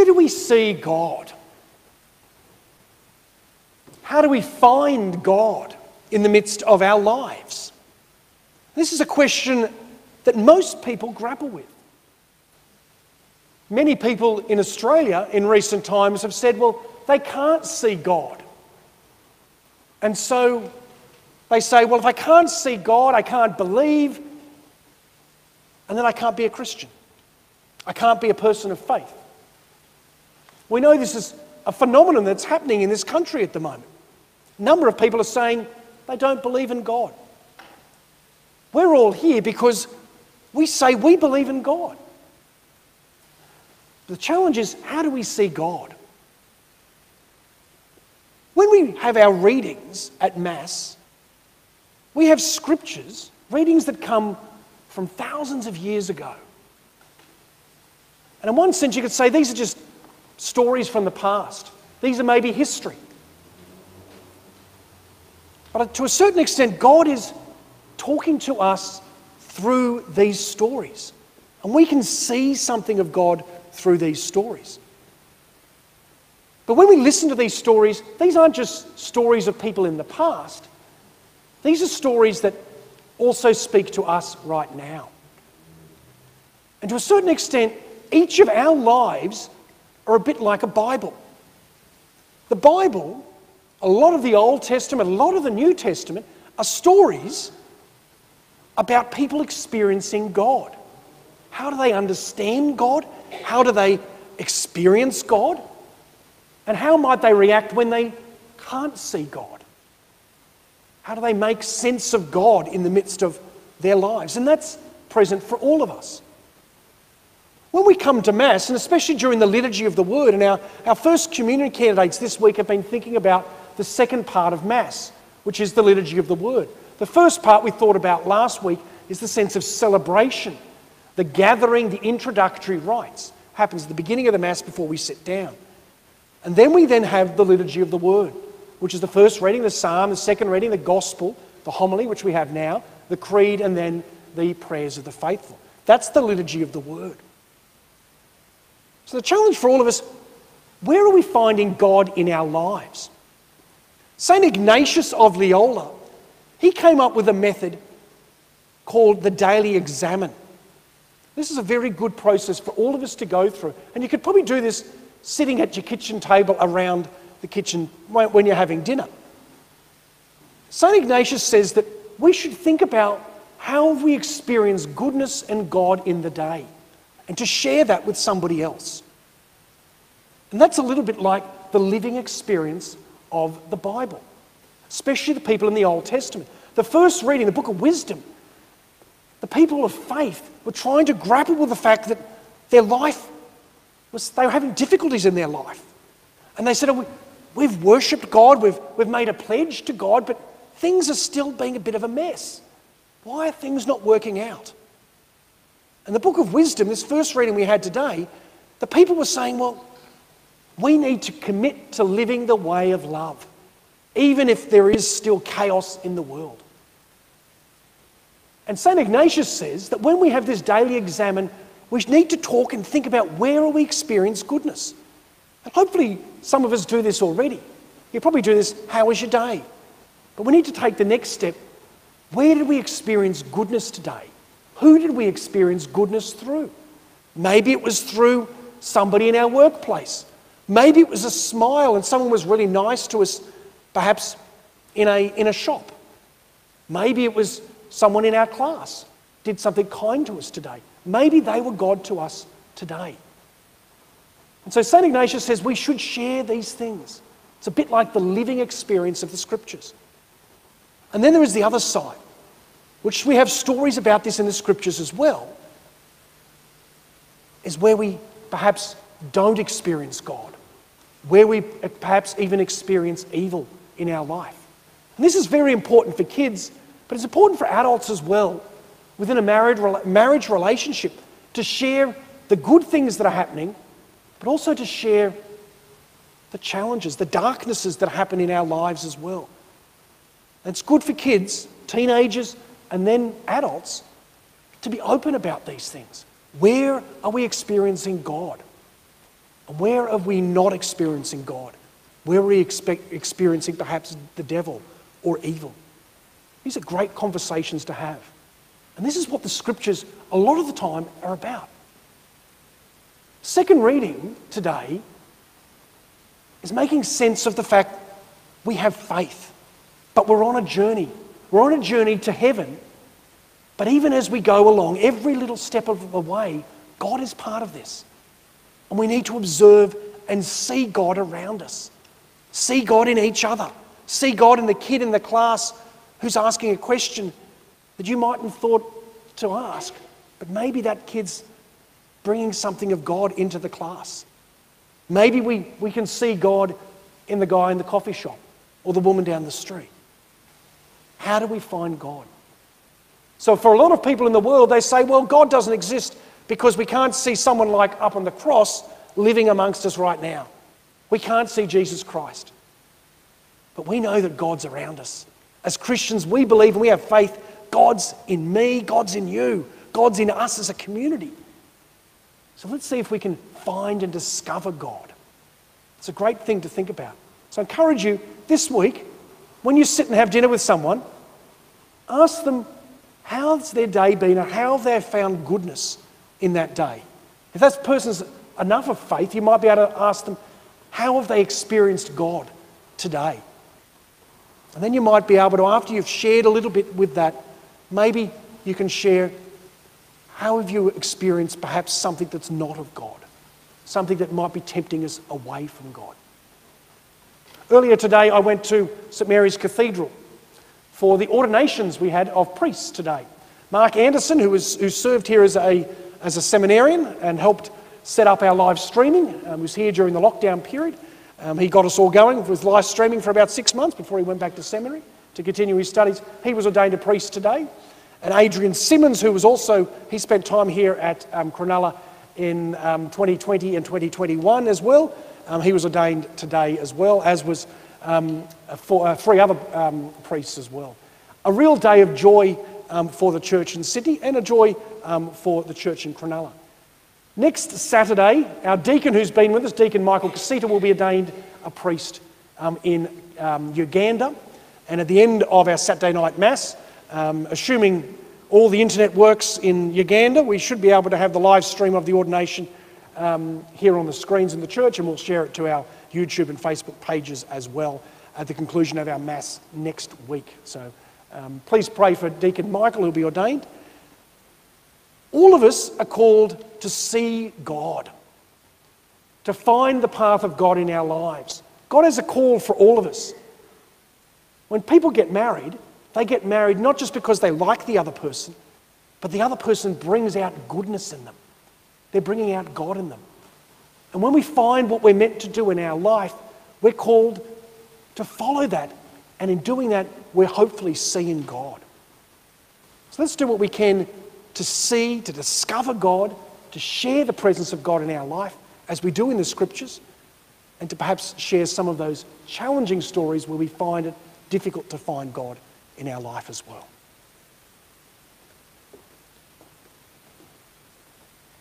do we see God? How do we find God in the midst of our lives? This is a question that most people grapple with. Many people in Australia in recent times have said, well, they can't see God. And so they say, well, if I can't see God, I can't believe, and then I can't be a Christian. I can't be a person of faith. We know this is a phenomenon that's happening in this country at the moment. A number of people are saying they don't believe in God. We're all here because we say we believe in God. The challenge is, how do we see God? When we have our readings at Mass, we have scriptures, readings that come from thousands of years ago. And in one sense you could say these are just stories from the past. These are maybe history. But to a certain extent, God is talking to us through these stories. And we can see something of God through these stories. But when we listen to these stories, these aren't just stories of people in the past. These are stories that also speak to us right now. And to a certain extent, each of our lives are a bit like a Bible. The Bible, a lot of the Old Testament, a lot of the New Testament, are stories about people experiencing God. How do they understand God? How do they experience God? And how might they react when they can't see God? How do they make sense of God in the midst of their lives? And that's present for all of us. When we come to Mass, and especially during the liturgy of the Word, and our first communion candidates this week have been thinking about the second part of Mass, which is the liturgy of the Word. The first part we thought about last week is the sense of celebration, the gathering, the introductory rites. Happens at the beginning of the Mass before we sit down. And then we have the liturgy of the Word, which is the first reading, the Psalm, the second reading, the Gospel, the homily, which we have now, the Creed, and then the prayers of the faithful. That's the liturgy of the Word. So the challenge for all of us, where are we finding God in our lives? St. Ignatius of Loyola, he came up with a method called the daily examen. This is a very good process for all of us to go through. And you could probably do this sitting at your kitchen table around the kitchen when you're having dinner. St. Ignatius says that we should think about how we experience goodness and God in the day, and to share that with somebody else. And that's a little bit like the living experience of the Bible, especially the people in the Old Testament. The first reading, the book of wisdom, the people of faith were trying to grapple with the fact that their life they were having difficulties in their life. And they said, we've worshipped God, we've made a pledge to God, but things are still being a bit of a mess. Why are things not working out? And the book of wisdom, this first reading we had today, the people were saying, well, we need to commit to living the way of love, even if there is still chaos in the world. And St. Ignatius says that when we have this daily examen, we need to talk and think about where are we experiencing goodness. And hopefully some of us do this already. You probably do this, how was your day? But we need to take the next step. Where did we experience goodness today? Who did we experience goodness through? Maybe it was through somebody in our workplace. Maybe it was a smile and someone was really nice to us, perhaps in a shop. Maybe it was someone in our class did something kind to us today. Maybe they were God to us today. And so St. Ignatius says we should share these things. It's a bit like the living experience of the Scriptures. And then there is the other side, which we have stories about this in the Scriptures as well, is where we perhaps don't experience God, where we perhaps even experience evil in our life. And this is very important for kids, but it's important for adults as well, within a marriage relationship, to share the good things that are happening, but also to share the challenges, the darknesses that happen in our lives as well. And it's good for kids, teenagers, and then adults to be open about these things. Where are we experiencing God? And where are we not experiencing God? Where are we experiencing perhaps the devil or evil? These are great conversations to have. And this is what the scriptures a lot of the time are about. Second reading today is making sense of the fact we have faith, but we're on a journey. We're on a journey to heaven, but even as we go along, every little step of the way, God is part of this. And we need to observe and see God around us. See God in each other. See God in the kid in the class who's asking a question that you mightn't have thought to ask, but maybe that kid's bringing something of God into the class. Maybe we can see God in the guy in the coffee shop or the woman down the street. How do we find God? So for a lot of people in the world, they say, well, God doesn't exist because we can't see someone like up on the cross living amongst us right now. We can't see Jesus Christ. But we know that God's around us. As Christians, we believe and we have faith, God's in me, God's in you, God's in us as a community. So let's see if we can find and discover God. It's a great thing to think about. So I encourage you this week, when you sit and have dinner with someone, ask them how's their day been and how they've found goodness in that day. If that person's enough of faith, you might be able to ask them, how have they experienced God today? And then you might be able to, after you've shared a little bit with that, maybe you can share, how have you experienced perhaps something that's not of God? Something that might be tempting us away from God. Earlier today, I went to St Mary's Cathedral for the ordinations we had of priests today. Mark Anderson, who served here as a seminarian and helped set up our live streaming, was here during the lockdown period. He got us all going with live streaming for about 6 months before he went back to seminary to continue his studies. He was ordained a priest today. And Adrian Simmons, who was also, he spent time here at Cronulla in 2020 and 2021 as well. He was ordained today as well, as was 3 other priests as well. A real day of joy for the church in Sydney and a joy for the church in Cronulla. Next Saturday, our deacon who's been with us, Deacon Michael Casita, will be ordained a priest in Uganda. And at the end of our Saturday night Mass, assuming all the internet works in Uganda, we should be able to have the live stream of the ordination here on the screens in the church, and we'll share it to our YouTube and Facebook pages as well at the conclusion of our Mass next week. So please pray for Deacon Michael, who'll be ordained. All of us are called to see God, to find the path of God in our lives. God has a call for all of us. When people get married, they get married not just because they like the other person, but the other person brings out goodness in them. They're bringing out God in them. And when we find what we're meant to do in our life, we're called to follow that. And in doing that, we're hopefully seeing God. So let's do what we can to see, to discover God, to share the presence of God in our life, as we do in the Scriptures, and to perhaps share some of those challenging stories where we find it difficult to find God in our life as well.